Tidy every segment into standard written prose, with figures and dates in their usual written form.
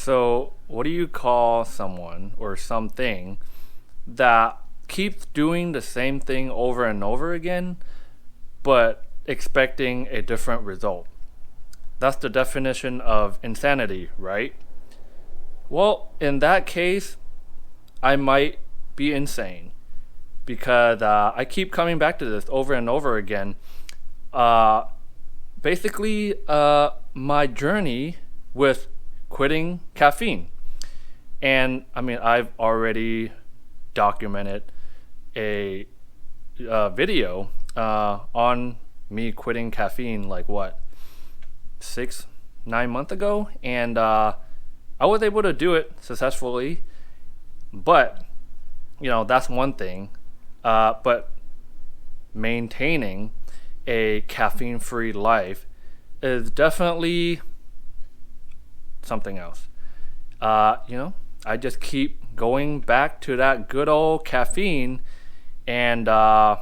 So, what do you call someone or something that keeps doing the same thing over and over again, but expecting a different result? That's the definition of insanity, right? Well, in that case, I might be insane because I keep coming back to this over and over again. Uh, basically, my journey with quitting caffeine. And I mean, I've already documented a video on me quitting caffeine, like what, 6, 9 months ago. And I was able to do it successfully. But, that's one thing. But maintaining a caffeine free life is definitely something else. I just keep going back to that good old caffeine, and I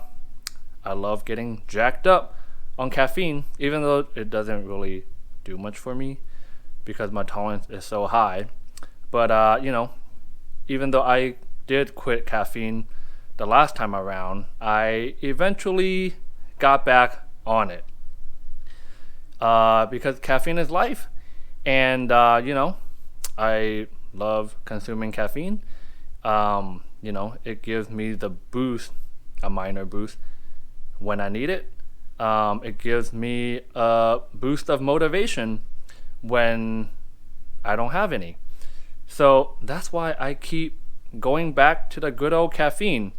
love getting jacked up on caffeine, even though it doesn't really do much for me because my tolerance is so high. But even though I did quit caffeine the last time around, I eventually got back on it because caffeine is life, and I love consuming caffeine. It gives me the boost, a minor boost, when I need it. It gives me a boost of motivation when I don't have any. So that's why I keep going back to the good old caffeine.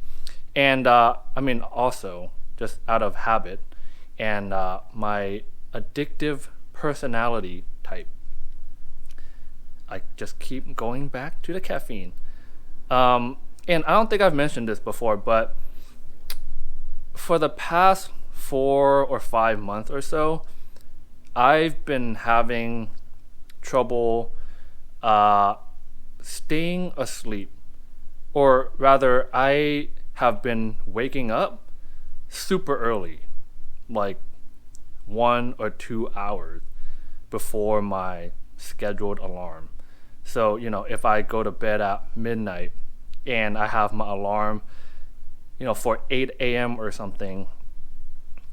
And also just out of habit and my addictive personality type. I just keep going back to the caffeine. And I don't think I've mentioned this before, but for the past 4 or 5 months or so, I've been having trouble staying asleep. Or rather, I have been waking up super early, like 1 or 2 hours before my scheduled alarm. So, if I go to bed at midnight and I have my alarm, for 8 a.m. or something,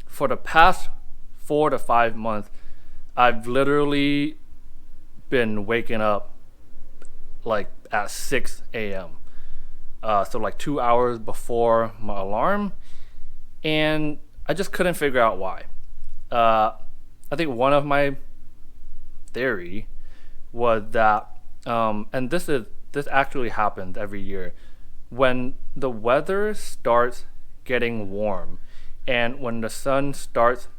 for the past 4 to 5 months, I've literally been waking up like at 6 a.m. So like 2 hours before my alarm, and I just couldn't figure out why. I think one of my theory was that, and this actually happens every year, when the weather starts getting warm, and when the sun starts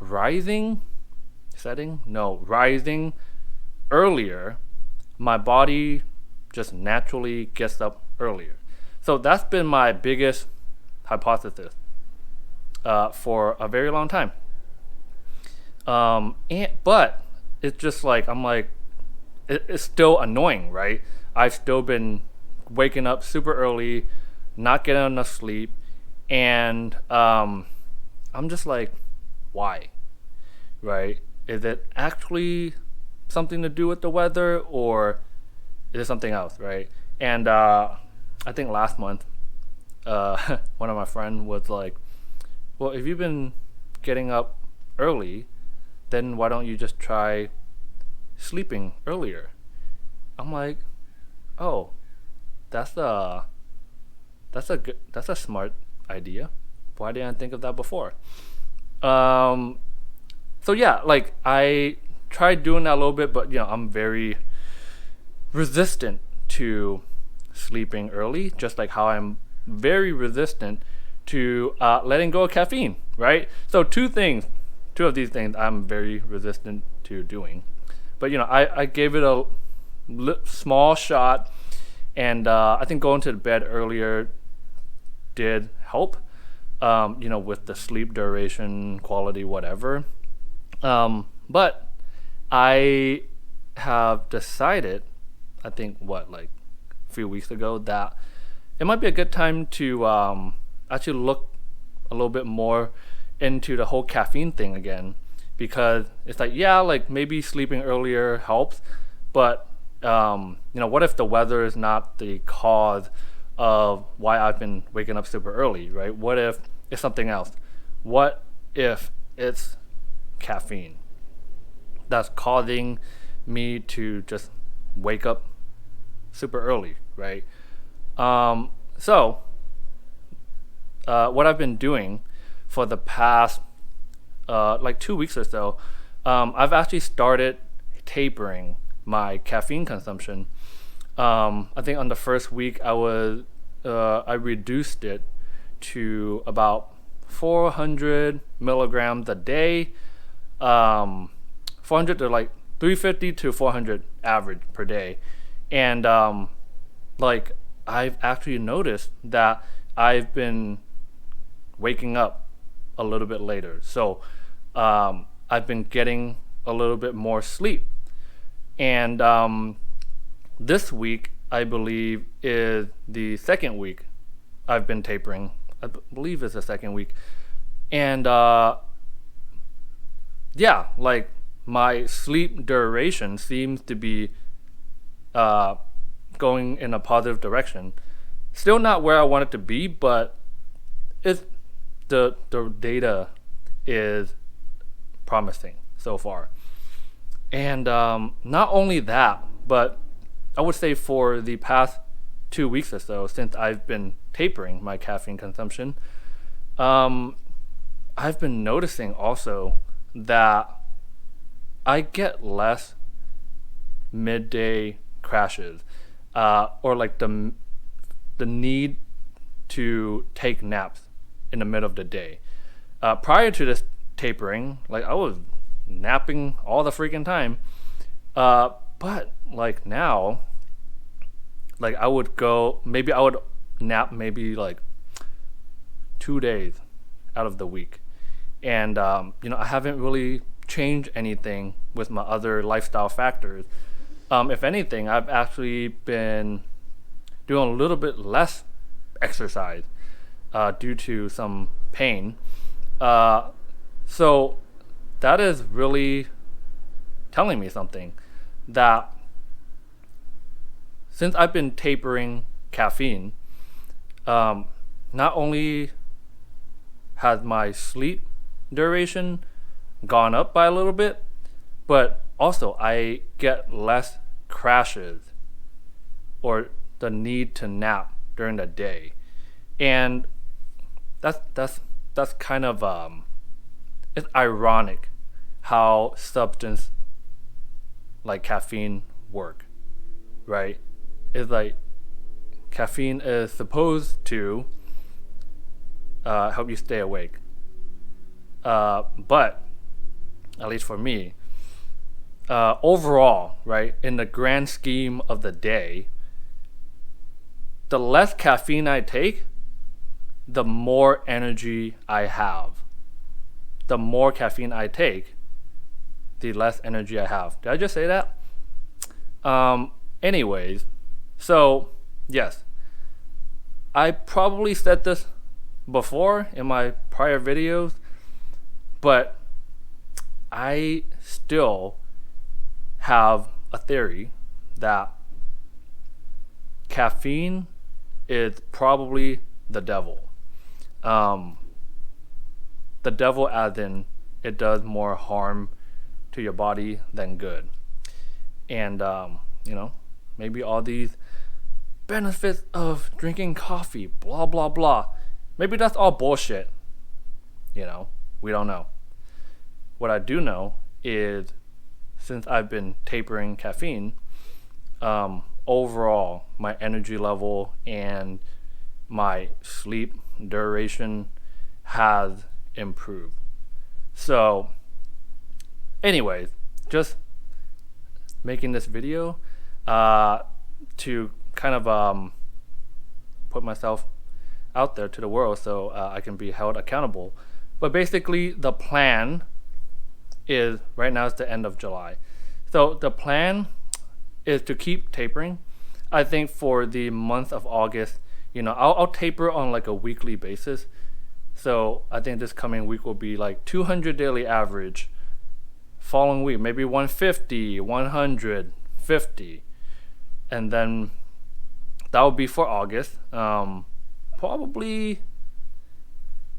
rising earlier, my body just naturally gets up earlier. So that's been my biggest hypothesis for a very long time. But it's just like, it's still annoying, right? I've still been waking up super early, not getting enough sleep, and I'm just like, why? Right? Is it actually something to do with the weather, or is it something else, right? And I think last month, one of my friends was like, well, if you've been getting up early, then why don't you just try sleeping earlier? I'm like, oh, that's a smart idea. Why didn't I think of that before? So yeah, like I tried doing that a little bit, but I'm very resistant to sleeping early, just like how I'm very resistant to letting go of caffeine, right? So two of these things I'm very resistant to doing. But I gave it a small shot, and I think going to bed earlier did help, with the sleep duration, quality, whatever. But I have decided, I think like a few weeks ago, that it might be a good time to actually look a little bit more into the whole caffeine thing again, because it's like, yeah, like maybe sleeping earlier helps, But what if the weather is not the cause of why I've been waking up super early, right? What if it's something else? What if it's caffeine that's causing me to just wake up super early, right? So what I've been doing for the past like 2 weeks or so, I've actually started tapering my caffeine consumption. I think on the first week I reduced it to about 400 milligrams a day, 400 to like 350 to 400 average per day, and like I've actually noticed that I've been waking up a little bit later. So I've been getting a little bit more sleep. And this week, I believe, is the second week I've been tapering. I believe it's the second week. And yeah, like my sleep duration seems to be going in a positive direction. Still not where I want it to be, but it's the data is promising so far. And not only that, but I would say for the past 2 weeks or so, since I've been tapering my caffeine consumption, I've been noticing also that I get less midday crashes, or like the need to take naps in the middle of the day. Prior to this tapering, like I was napping all the freaking time, but like now, like I would nap maybe like 2 days out of the week, and I haven't really changed anything with my other lifestyle factors. If anything, I've actually been doing a little bit less exercise due to some pain. So that is really telling me something, that since I've been tapering caffeine, not only has my sleep duration gone up by a little bit, but also I get less crashes or the need to nap during the day. And that's kind of it's ironic how substance like caffeine work, right? It's like caffeine is supposed to help you stay awake, but at least for me, overall, right, in the grand scheme of the day, the less caffeine I take, the more energy I have. The more caffeine I take, the less energy I have. Did I just say that? Anyways, so yes, I probably said this before in my prior videos, but I still have a theory that caffeine is probably the devil. The devil as in it does more harm to your body than good. And maybe all these benefits of drinking coffee, blah blah blah, maybe that's all bullshit. We don't know. What I do know is, since I've been tapering caffeine, overall my energy level and my sleep duration has improved. So anyways, just making this video to kind of put myself out there to the world, so I can be held accountable. But basically the plan is, right now it's the end of July, so the plan is to keep tapering. I think for the month of August, I'll taper on like a weekly basis. So I think this coming week will be like 200 daily average. Following week, maybe 150, 100, 50, and then that will be for August. Probably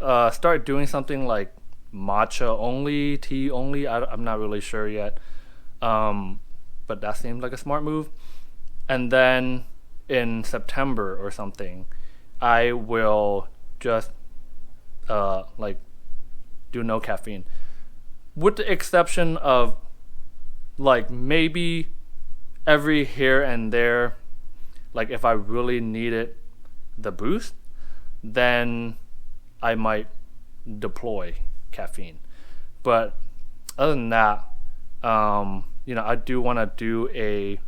start doing something like matcha only, tea only. I'm not really sure yet, but that seems like a smart move. And then in September or something, I will just like do no caffeine, with the exception of like maybe every here and there, like if I really needed the boost, then I might deploy caffeine. But other than that, I do want to do a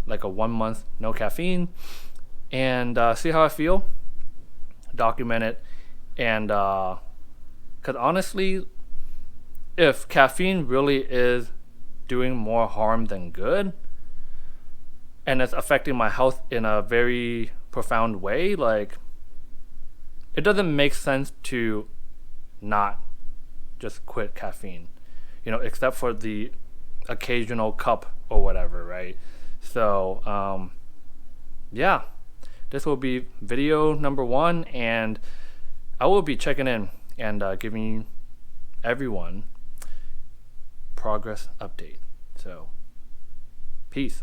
1 month no caffeine and see how I feel, document it, and because honestly, if caffeine really is doing more harm than good, and it's affecting my health in a very profound way, like it doesn't make sense to not just quit caffeine, except for the occasional cup or whatever, right? So yeah, this will be video number 1, and I will be checking in and giving everyone progress update. So peace.